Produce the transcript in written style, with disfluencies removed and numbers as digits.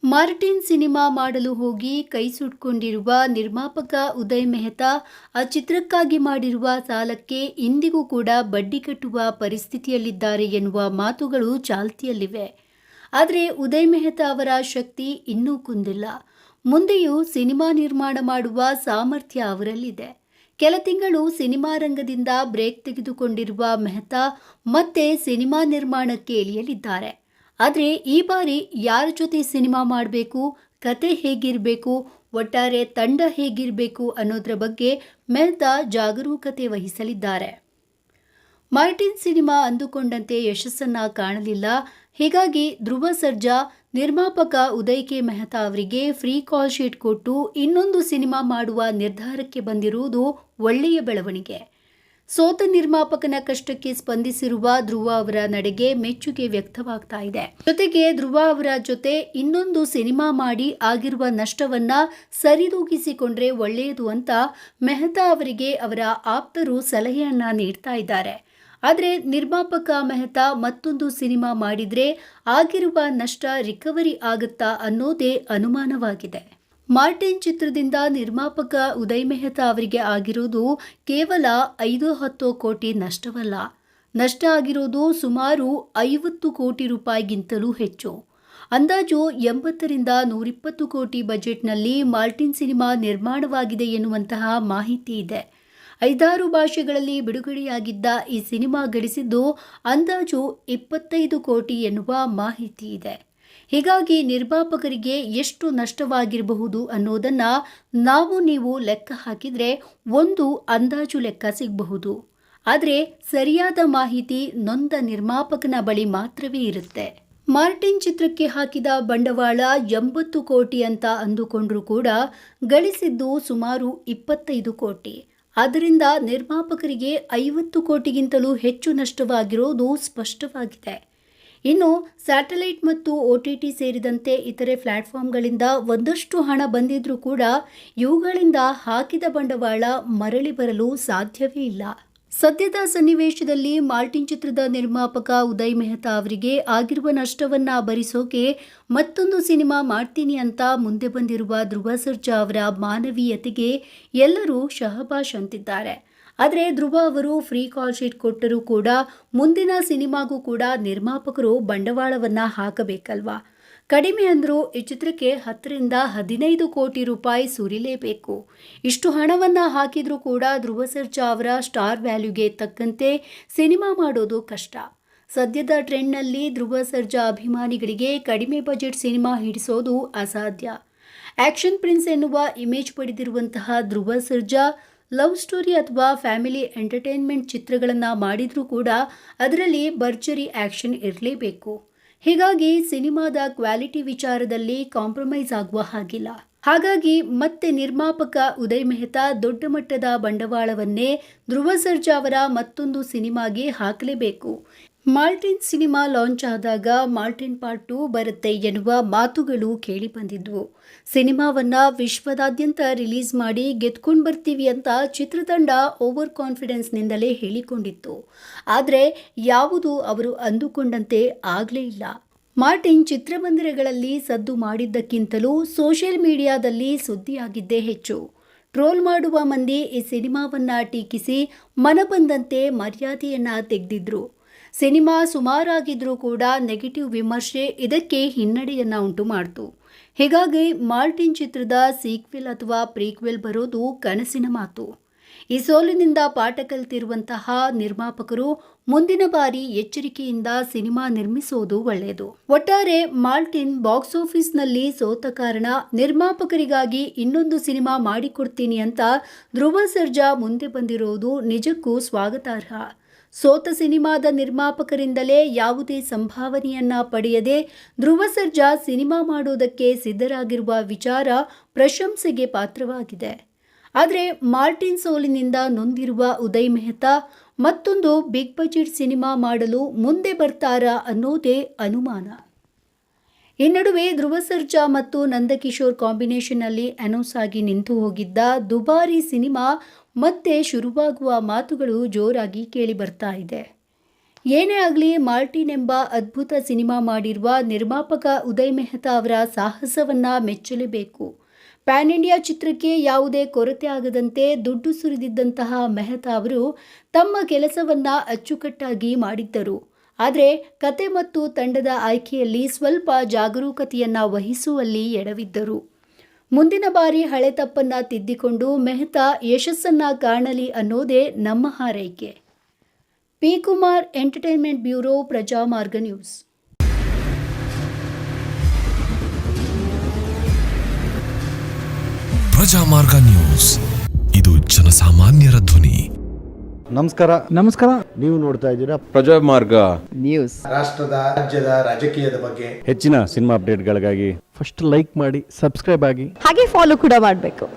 Martin cinema ಮಾಡಲು ಹೋಗಿ ಕೈ ಸುಟ್ಕೊಂಡಿರುವ ನಿರ್ಮಾಪಕ ಉದಯ್ ಮೆಹ್ತಾ ಆ ಚಿತ್ರಕ್ಕಾಗಿ ಮಾಡಿರುವ ಸಾಲಕ್ಕೆ ಇಂದಿಗೂ ಕೂಡ ಬಡ್ಡಿ ಕಟ್ಟುವ ಪರಿಸ್ಥಿತಿಯಲ್ಲಿದ್ದಾರೆ ಎನ್ನುವ ಮಾತುಗಳು ಚಾಲ್ತಿಯಲ್ಲಿವೆ. ಆದರೆ ಉದಯ್ ಮೆಹ್ತಾ ಅವರ ಶಕ್ತಿ ಇನ್ನೂ ಕುಂದಿಲ್ಲ. ಮುಂದೆಯೂ ಸಿನಿಮಾ ನಿರ್ಮಾಣ ಮಾಡುವ ಸಾಮರ್ಥ್ಯ ಅವರಲ್ಲಿದೆ. ಕೆಲ ತಿಂಗಳು ಸಿನಿಮಾ ರಂಗದಿಂದ ಬ್ರೇಕ್ ತೆಗೆದುಕೊಂಡಿರುವ ಮೆಹ್ತಾ ಮತ್ತೆ ಸಿನಿಮಾ ನಿರ್ಮಾಣಕ್ಕೆ ಇಳಿಯಲಿದ್ದಾರೆ. ಆದರೆ ಈ ಬಾರಿ ಯಾರ ಜೊತೆ ಸಿನಿಮಾ ಮಾಡಬೇಕು, ಕತೆ ಹೇಗಿರಬೇಕು, ಒಟ್ಟಾರೆ ತಂಡ ಹೇಗಿರಬೇಕು ಅನ್ನೋದ್ರ ಬಗ್ಗೆ ಮೆಹ್ತಾ ಜಾಗರೂಕತೆ ವಹಿಸಲಿದ್ದಾರೆ. ಮಾರ್ಟಿನ್ ಸಿನಿಮಾ ಅಂದುಕೊಂಡಂತೆ ಯಶಸ್ಸನ್ನ ಕಾಣಲಿಲ್ಲ. ಹೀಗಾಗಿ ಧ್ರುವ ಸರ್ಜಾ ನಿರ್ಮಾಪಕ ಉದಯ್ ಕೆ ಮೆಹ್ತಾ ಅವರಿಗೆ ಫ್ರೀ ಕಾಲ್ ಶೀಟ್ ಕೊಟ್ಟು ಇನ್ನೊಂದು ಸಿನಿಮಾ ಮಾಡುವ ನಿರ್ಧಾರಕ್ಕೆ ಬಂದಿರುವುದು ಒಳ್ಳೆಯ ಬೆಳವಣಿಗೆ. ಸೋತ ನಿರ್ಮಾಪಕನ ಕಷ್ಟಕ್ಕೆ ಸ್ಪಂದಿಸಿರುವ ಧ್ರುವ ಅವರ ನಡೆಗೆ ಮೆಚ್ಚುಗೆ ವ್ಯಕ್ತವಾಗ್ತಾ ಇದೆ. ಜೊತೆಗೆ ಧ್ರುವ ಅವರ ಜೊತೆ ಇನ್ನೊಂದು ಸಿನಿಮಾ ಮಾಡಿ ಆಗಿರುವ ನಷ್ಟವನ್ನ ಸರಿದೂಗಿಸಿಕೊಂಡ್ರೆ ಒಳ್ಳೆಯದು ಅಂತ ಮೆಹ್ತಾ ಅವರಿಗೆ ಅವರ ಆಪ್ತರು ಸಲಹೆಯನ್ನ ನೀಡ್ತಾ ಇದ್ದಾರೆ. ಆದರೆ ನಿರ್ಮಾಪಕ ಮೆಹ್ತಾ ಮತ್ತೊಂದು ಸಿನಿಮಾ ಮಾಡಿದ್ರೆ ಆಗಿರುವ ನಷ್ಟ ರಿಕವರಿ ಆಗುತ್ತಾ ಅನ್ನೋದೇ ಅನುಮಾನವಾಗಿದೆ. ಮಾರ್ಟಿನ್ ಚಿತ್ರದಿಂದ ನಿರ್ಮಾಪಕ ಉದಯ್ ಮೆಹ್ತಾ ಅವರಿಗೆ ಆಗಿರುವುದು ಕೇವಲ 5-10 ಕೋಟಿ ನಷ್ಟವಲ್ಲ. ನಷ್ಟ ಆಗಿರೋದು ಸುಮಾರು 50 ಕೋಟಿ ರೂಪಾಯಿಗಿಂತಲೂ ಹೆಚ್ಚು. ಅಂದಾಜು 80ರಿಂದ 120 ಕೋಟಿ ಬಜೆಟ್ನಲ್ಲಿ ಮಾರ್ಟಿನ್ ಸಿನಿಮಾ ನಿರ್ಮಾಣವಾಗಿದೆ ಎನ್ನುವಂತಹ ಮಾಹಿತಿ ಇದೆ. 5-6 ಭಾಷೆಗಳಲ್ಲಿ ಬಿಡುಗಡೆಯಾಗಿದ್ದ ಈ ಸಿನಿಮಾ ಗಳಿಸಿದ್ದು ಅಂದಾಜು 25 ಕೋಟಿ ಎನ್ನುವ ಮಾಹಿತಿ ಇದೆ. ಹೀಗಾಗಿ ನಿರ್ಮಾಪಕರಿಗೆ ಎಷ್ಟು ನಷ್ಟವಾಗಿರಬಹುದು ಅನ್ನೋದನ್ನ ನೀವು ಲೆಕ್ಕ ಹಾಕಿದ್ರೆ ಒಂದು ಅಂದಾಜು ಲೆಕ್ಕ ಸಿಗಬಹುದು. ಆದರೆ ಸರಿಯಾದ ಮಾಹಿತಿ ನೊಂದ ನಿರ್ಮಾಪಕನ ಬಳಿ ಮಾತ್ರವೇ ಇರುತ್ತೆ. ಮಾರ್ಟಿನ್ ಚಿತ್ರಕ್ಕೆ ಹಾಕಿದ ಬಂಡವಾಳ 80 ಕೋಟಿ ಅಂತ ಅಂದುಕೊಂಡ್ರೂ ಕೂಡ ಗಳಿಸಿದ್ದು ಸುಮಾರು 25 ಕೋಟಿ. ಆದ್ದರಿಂದ ನಿರ್ಮಾಪಕರಿಗೆ 50 ಕೋಟಿಗಿಂತಲೂ ಹೆಚ್ಚು ನಷ್ಟವಾಗಿರೋದು ಸ್ಪಷ್ಟವಾಗಿದೆ. ಇನ್ನು ಸ್ಯಾಟಲೈಟ್ ಮತ್ತು OTT ಸೇರಿದಂತೆ ಇತರೆ ಪ್ಲಾಟ್ಫಾರ್ಮ್ಗಳಿಂದ ಒಂದಷ್ಟು ಹಣ ಬಂದಿದ್ರೂ ಕೂಡ ಇವುಗಳಿಂದ ಹಾಕಿದ ಬಂಡವಾಳ ಮರಳಿ ಬರಲು ಸಾಧ್ಯವೇ ಇಲ್ಲ. ಸದ್ಯದ ಸನ್ನಿವೇಶದಲ್ಲಿ ಮಾರ್ಟಿನ್ ಚಿತ್ರದ ನಿರ್ಮಾಪಕ ಉದಯ್ ಮೆಹ್ತಾ ಅವರಿಗೆ ಆಗಿರುವ ನಷ್ಟವನ್ನ ಭರಿಸೋಕೆ ಮತ್ತೊಂದು ಸಿನಿಮಾ ಮಾಡ್ತೀನಿ ಅಂತ ಮುಂದೆ ಬಂದಿರುವ ಧ್ರುವ ಸರ್ಜಾ ಅವರ ಮಾನವೀಯತೆಗೆ ಎಲ್ಲರೂ ಶಹಬಾಷ್ ಅಂತಿದ್ದಾರೆ. ಆದರೆ ಧ್ರುವ ಅವರು ಫ್ರೀ ಕಾಲ್ ಶೀಟ್ ಕೊಟ್ಟರೂ ಕೂಡ ಮುಂದಿನ ಸಿನಿಮಾಗೂ ಕೂಡ ನಿರ್ಮಾಪಕರು ಬಂಡವಾಳವನ್ನ ಹಾಕಬೇಕಲ್ವಾ? ಕಡಿಮೆ ಅಂದರೂ ಈ ಚಿತ್ರಕ್ಕೆ 10ರಿಂದ 15 ಕೋಟಿ ರೂಪಾಯಿ ಸುರಿಲೇಬೇಕು. ಇಷ್ಟು ಹಣವನ್ನ ಹಾಕಿದ್ರೂ ಕೂಡ ಧ್ರುವ ಸರ್ಜಾ ಅವರ ಸ್ಟಾರ್ ವ್ಯಾಲ್ಯೂಗೆ ತಕ್ಕಂತೆ ಸಿನಿಮಾ ಮಾಡೋದು ಕಷ್ಟ. ಸದ್ಯದ ಟ್ರೆಂಡ್ನಲ್ಲಿ ಧ್ರುವ ಸರ್ಜಾ ಅಭಿಮಾನಿಗಳಿಗೆ ಕಡಿಮೆ ಬಜೆಟ್ ಸಿನಿಮಾ ಹಿಡಿಸೋದು ಅಸಾಧ್ಯ. ಆಕ್ಷನ್ ಪ್ರಿನ್ಸ್ ಎನ್ನುವ image ಪಡೆದಿರುವಂತಹ Dhruva Sarja love story ಅಥವಾ ಫ್ಯಾಮಿಲಿ ಎಂಟರ್ಟೈನ್ಮೆಂಟ್ ಚಿತ್ರಗಳನ್ನು ಮಾಡಿದ್ರೂ ಕೂಡ ಅದರಲ್ಲಿ ಭರ್ಜರಿ ಆಕ್ಷನ್ ಇರಲೇಬೇಕು. ಹೀಗಾಗಿ ಸಿನಿಮಾದ ಕ್ವಾಲಿಟಿ ವಿಚಾರದಲ್ಲಿ ಕಾಂಪ್ರಮೈಸ್ ಆಗುವ ಹಾಗಿಲ್ಲ. ಹಾಗಾಗಿ ಮತ್ತೆ ನಿರ್ಮಾಪಕ ಉದಯ್ ಮೆಹ್ತಾ ದೊಡ್ಡ ಮಟ್ಟದ ಬಂಡವಾಳವನ್ನೇ ಧ್ರುವ ಸರ್ಜಾ ಅವರ ಮತ್ತೊಂದು ಸಿನಿಮಾಗೆ ಹಾಕಲೇಬೇಕು. ಮಾರ್ಟಿನ್ ಸಿನಿಮಾ ಲಾಂಚ್ ಆದಾಗ ಮಾರ್ಟಿನ್ ಪಾರ್ಟ್ 2 ಬರುತ್ತೆ ಎನ್ನುವ ಮಾತುಗಳು ಕೇಳಿ ಬಂದಿದ್ವು. ಸಿನಿಮಾವನ್ನ ವಿಶ್ವದಾದ್ಯಂತ ರಿಲೀಸ್ ಮಾಡಿ ಗೆದ್ಕೊಂಡು ಬರ್ತೀವಿ ಅಂತ ಚಿತ್ರತಂಡ ಓವರ್ ಕಾನ್ಫಿಡೆನ್ಸ್ನಿಂದಲೇ ಹೇಳಿಕೊಂಡಿತ್ತು. ಆದರೆ ಯಾವುದು ಅವರು ಅಂದುಕೊಂಡಂತೆ ಆಗಲೇ ಇಲ್ಲ. ಮಾರ್ಟಿನ್ ಚಿತ್ರಮಂದಿರಗಳಲ್ಲಿ ಸದ್ದು ಮಾಡಿದ್ದಕ್ಕಿಂತಲೂ ಸೋಷಿಯಲ್ ಮೀಡಿಯಾದಲ್ಲಿ ಸುದ್ದಿಯಾಗಿದ್ದೇ ಹೆಚ್ಚು. ಟ್ರೋಲ್ ಮಾಡುವ ಮಂದಿ ಈ ಸಿನಿಮಾವನ್ನ ಟೀಕಿಸಿ ಮನಬಂದಂತೆ ಮರ್ಯಾದೆಯನ್ನ ತೆಗೆದಿದ್ರು. ಸಿನಿಮಾ ಸುಮಾರಾಗಿದ್ರೂ ಕೂಡ ನೆಗೆಟಿವ್ ವಿಮರ್ಶೆ ಇದಕ್ಕೆ ಹಿನ್ನಡೆಯನ್ನ ಉಂಟು ಮಾಡಿತು. ಹೀಗಾಗಿ ಮಾರ್ಟಿನ್ ಚಿತ್ರದ ಸೀಕ್ವೆಲ್ ಅಥವಾ ಪ್ರೀಕ್ವೆಲ್ ಬರೋದು ಕನಸಿನ ಮಾತು. ಈ ಸೋಲಿನಿಂದ ಪಾಠ ಕಲಿತಿರುವಂತಹ ನಿರ್ಮಾಪಕರು ಮುಂದಿನ ಬಾರಿ ಎಚ್ಚರಿಕೆಯಿಂದ ಸಿನಿಮಾ ನಿರ್ಮಿಸೋದು ಒಳ್ಳೆಯದು. ಒಟ್ಟಾರೆ ಮಾರ್ಟಿನ್ ಬಾಕ್ಸ್ ಆಫೀಸ್ನಲ್ಲಿ ಸೋತ ಕಾರಣ ನಿರ್ಮಾಪಕರಿಗಾಗಿ ಇನ್ನೊಂದು ಸಿನಿಮಾ ಮಾಡಿಕೊಡ್ತೀನಿ ಅಂತ ಧ್ರುವ ಸರ್ಜಾ ಮುಂದೆ ಬಂದಿರೋದು ನಿಜಕ್ಕೂ ಸ್ವಾಗತಾರ್ಹ. ಸೋತ ಸಿನಿಮಾದ ನಿರ್ಮಾಪಕರಿಂದಲೇ ಯಾವುದೇ ಸಂಭಾವನೆಯನ್ನ ಪಡೆಯದೆ ಧ್ರುವ ಸರ್ಜಾ ಸಿನಿಮಾ ಮಾಡೋದಕ್ಕೆ ಸಿದ್ಧರಾಗಿರುವ ವಿಚಾರ ಪ್ರಶಂಸೆಗೆ ಪಾತ್ರವಾಗಿದೆ. ಆದರೆ ಮಾರ್ಟಿನ್ ಸೋಲಿನಿಂದ ನೊಂದಿರುವ ಉದಯ್ ಮೆಹ್ತಾ ಮತ್ತೊಂದು ಬಿಗ್ ಬಜೆಟ್ ಸಿನಿಮಾ ಮಾಡಲು ಮುಂದೆ ಬರ್ತಾರಾ ಅನ್ನೋದೇ ಅನುಮಾನ. ಈ ನಡುವೆ ಧ್ರುವ ಸರ್ಜಾ ಮತ್ತು ನಂದಕಿಶೋರ್ ಕಾಂಬಿನೇಷನ್ನಲ್ಲಿ ಅನೌನ್ಸ್ ಆಗಿ ನಿಂತು ಹೋಗಿದ್ದ ದುಬಾರಿ ಸಿನಿಮಾ ಮತ್ತೆ ಶುರುವಾಗುವ ಮಾತುಗಳು ಜೋರಾಗಿ ಕೇಳಿ ಬರ್ತಾ ಇದೆ. ಏನೇ ಆಗಲಿ ಮಾರ್ಟಿನ್ ಎಂಬ ಅದ್ಭುತ ಸಿನಿಮಾ ಮಾಡಿರುವ ನಿರ್ಮಾಪಕ ಉದಯ್ ಮೆಹ್ತಾ ಅವರ ಸಾಹಸವನ್ನ ಮೆಚ್ಚಲೇಬೇಕು. ಪ್ಯಾನ್ ಇಂಡಿಯಾ ಚಿತ್ರಕ್ಕೆ ಯಾವುದೇ ಕೊರತೆ ಆಗದಂತೆ ದುಡ್ಡು ಸುರಿದಿದ್ದಂತಹ ಮೆಹ್ತಾ ಅವರು ತಮ್ಮ ಕೆಲಸವನ್ನ ಅಚ್ಚುಕಟ್ಟಾಗಿ ಮಾಡಿದ್ದರು. ಆದರೆ ಕತೆ ಮತ್ತು ತಂಡದ ಆಯ್ಕೆಯಲ್ಲಿ ಸ್ವಲ್ಪ ಜಾಗರೂಕತೆಯನ್ನ ವಹಿಸುವಲ್ಲಿ ಎಡವಿದ್ದರು. ಮುಂದಿನ ಬಾರಿ ಹಳೆ ತಪ್ಪನ್ನ ತಿದ್ದಿಕೊಂಡು ಮೆಹ್ತಾ ಯಶಸ್ಸನ್ನ ಕಾಣಲಿ ಅನ್ನೋದೇ ನಮ್ಮ ಹಾರೈಕೆ. P. Kumar, entertainment bureau, Prajamarga news. Prajamarga news, ಇದು ಜನಸಾಮಾನ್ಯರ ಧ್ವನಿ. ನಮಸ್ಕಾರ. ನೀವು ನೋಡ್ತಾ ಇದ್ದೀರಾ ಪ್ರಜಾಮಾರ್ಗ ನ್ಯೂಸ್. ರಾಷ್ಟ್ರದ ರಾಜ್ಯದ ರಾಜಕೀಯದ ಬಗ್ಗೆ ಹೆಚ್ಚಿನ ಸಿನಿಮಾ ಅಪ್ಡೇಟ್ಗಳಿಗಾಗಿ ಫಸ್ಟ್ ಲೈಕ್ ಮಾಡಿ, ಸಬ್ಸ್ಕ್ರೈಬ್ ಆಗಿ, ಹಾಗೆ ಫಾಲೋ ಕೂಡ ಮಾಡಬೇಕು.